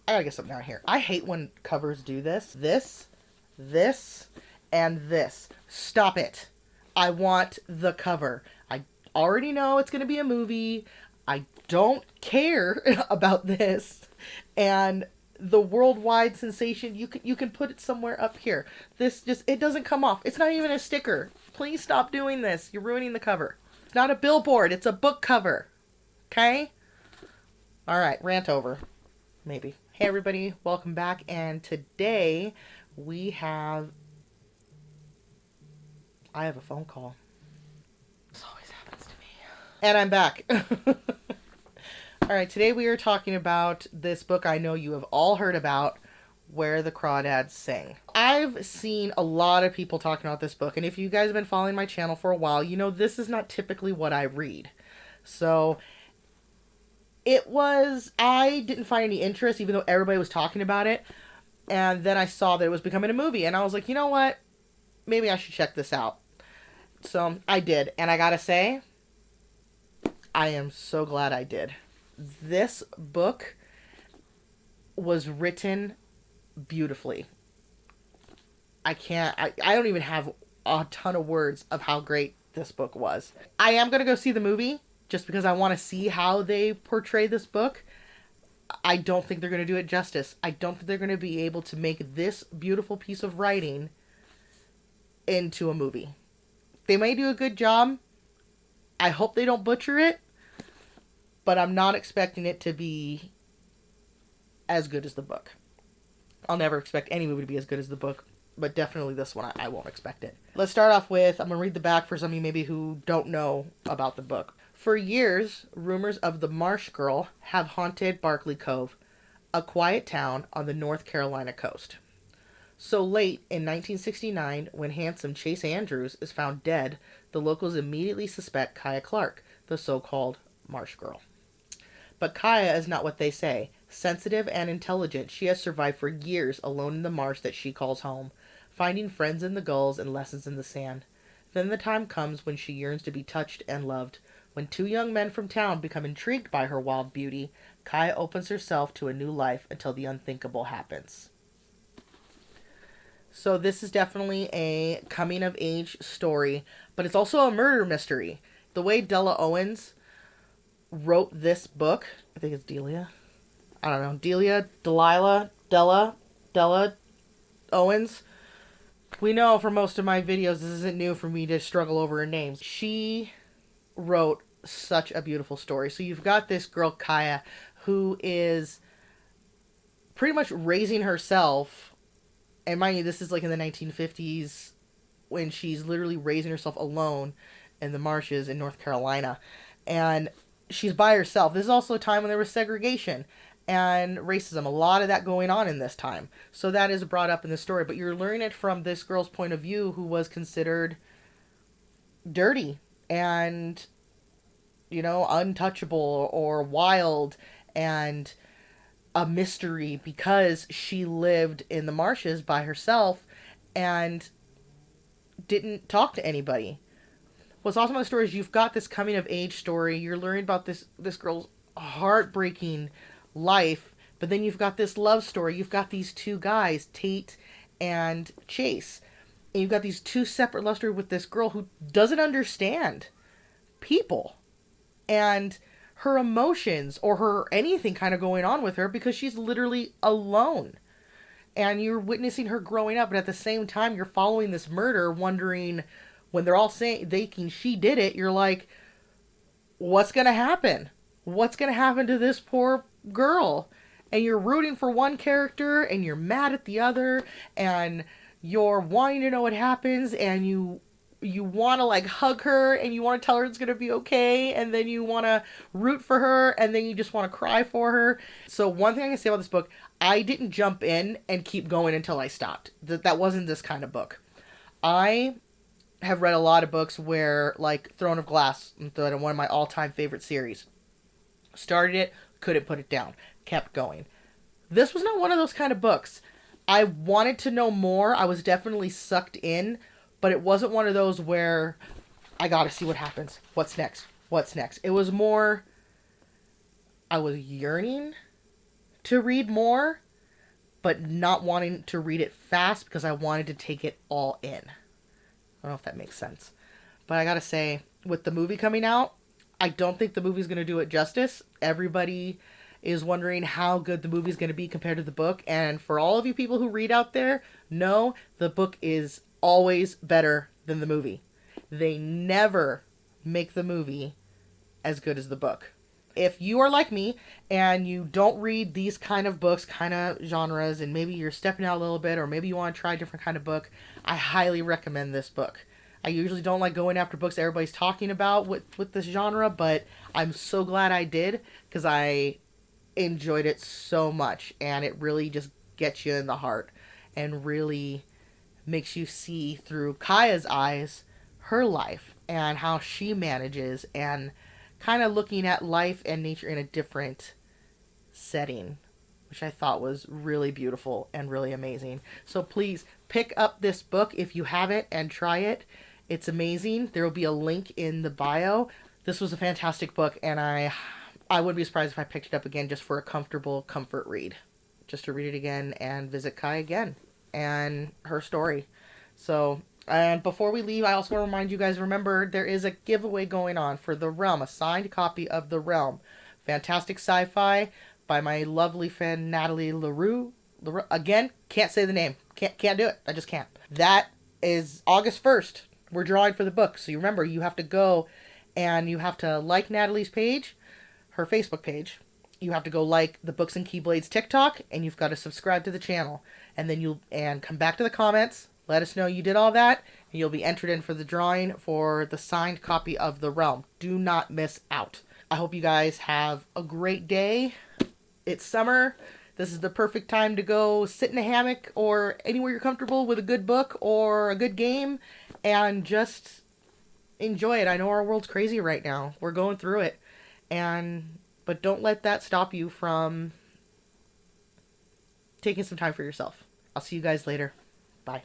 I gotta get something down here. I hate when covers do this. This, and this. Stop it. I want the cover. I already know it's gonna be a movie. I don't care about this. And the worldwide sensation, you can put it somewhere up here. This just, it doesn't come off. It's not even a sticker. Please stop doing this. You're ruining the cover. It's not a billboard. It's a book cover. Okay? Alright, rant over. Maybe. Hey everybody, welcome back. And today we have... I have a phone call. This always happens to me. And I'm back. Alright, today we are talking about this book I know you have all heard about, Where the Crawdads Sing. I've seen a lot of people talking about this book, and if you guys have been following my channel for a while, you know this is not typically what I read. So, I didn't find any interest, even though everybody was talking about it, and then I saw that it was becoming a movie, and I was like, you know what? Maybe I should check this out. So, I did, and I gotta say, I am so glad I did. This book was written beautifully. I don't even have a ton of words of how great this book was. I am going to go see the movie just because I want to see how they portray this book. I don't think they're going to do it justice. I don't think they're going to be able to make this beautiful piece of writing into a movie. They may do a good job. I hope they don't butcher it. But I'm not expecting it to be as good as the book. I'll never expect any movie to be as good as the book, but definitely this one, I won't expect it. Let's start off with, I'm going to read the back for some of you maybe who don't know about the book. For years, rumors of the Marsh Girl have haunted Barkley Cove, a quiet town on the North Carolina coast. So late in 1969, when handsome Chase Andrews is found dead, the locals immediately suspect Kaya Clark, the so-called Marsh Girl. But Kaya is not what they say. Sensitive and intelligent, she has survived for years alone in the marsh that she calls home, finding friends in the gulls and lessons in the sand. Then the time comes when she yearns to be touched and loved. When two young men from town become intrigued by her wild beauty, Kaya opens herself to a new life until the unthinkable happens. So this is definitely a coming-of-age story, but it's also a murder mystery. The way Della Owens wrote this book, I think it's Delia. I don't know. Della Owens. We know for most of my videos, this isn't new for me to struggle over her names. She wrote such a beautiful story. So you've got this girl, Kaya, who is pretty much raising herself. And mind you, this is like in the 1950s when she's literally raising herself alone in the marshes in North Carolina. And she's by herself. This is also a time when there was segregation and racism. A lot of that going on in this time. So that is brought up in the story. But you're learning it from this girl's point of view who was considered dirty and, you know, untouchable or wild and a mystery because she lived in the marshes by herself and didn't talk to anybody. What's awesome about the story is you've got this coming-of-age story. You're learning about this girl's heartbreaking life, but then you've got this love story. You've got these two guys, Tate and Chase. And you've got these two separate love stories with this girl who doesn't understand people and her emotions or her anything kind of going on with her because she's literally alone. And you're witnessing her growing up, but at the same time, you're following this murder, wondering... When they're all saying, thinking she did it, you're like, what's going to happen? What's going to happen to this poor girl? And you're rooting for one character, and you're mad at the other, and you're wanting to know what happens, and you want to, like, hug her, and you want to tell her it's going to be okay, and then you want to root for her, and then you just want to cry for her. So one thing I can say about this book, I didn't jump in and keep going until I stopped. That wasn't this kind of book. I have read a lot of books where, like, Throne of Glass, one of my all-time favorite series. Started it, couldn't put it down, kept going. This was not one of those kind of books. I wanted to know more, I was definitely sucked in, but it wasn't one of those where I gotta see what happens. What's next? It was more, I was yearning to read more, but not wanting to read it fast because I wanted to take it all in. I don't know if that makes sense. But I gotta say, with the movie coming out, I don't think the movie's gonna do it justice. Everybody is wondering how good the movie's gonna be compared to the book. And for all of you people who read out there, know the book is always better than the movie. They never make the movie as good as the book. If you are like me and you don't read these kind of books, kind of genres, and maybe you're stepping out a little bit, or maybe you want to try a different kind of book, I highly recommend this book. I usually don't like going after books everybody's talking about with this genre, but I'm so glad I did because I enjoyed it so much, and it really just gets you in the heart and really makes you see through Kaya's eyes her life and how she manages, and kind of looking at life and nature in a different setting, which I thought was really beautiful and really amazing. So please pick up this book if you haven't and try it. It's amazing. There will be a link in the bio. This was a fantastic book, and I wouldn't be surprised if I picked it up again just for a comfortable comfort read. Just to read it again and visit Kaya again and her story. So, and before we leave, I also want to remind you guys, remember, there is a giveaway going on for The Realm, a signed copy of The Realm. Fantastic sci-fi by my lovely friend Natalie LaRue. Again, can't say the name. Can't do it. I just can't. That is August 1st. We're drawing for the book. So you remember, you have to go and you have to like Natalie's page, her Facebook page. You have to go like the Books and Keyblades TikTok, and you've got to subscribe to the channel. And then and come back to the comments. Let us know you did all that, and you'll be entered in for the drawing for the signed copy of The Realm. Do not miss out. I hope you guys have a great day. It's summer. This is the perfect time to go sit in a hammock or anywhere you're comfortable with a good book or a good game and just enjoy it. I know our world's crazy right now. We're going through it. But don't let that stop you from taking some time for yourself. I'll see you guys later. Bye.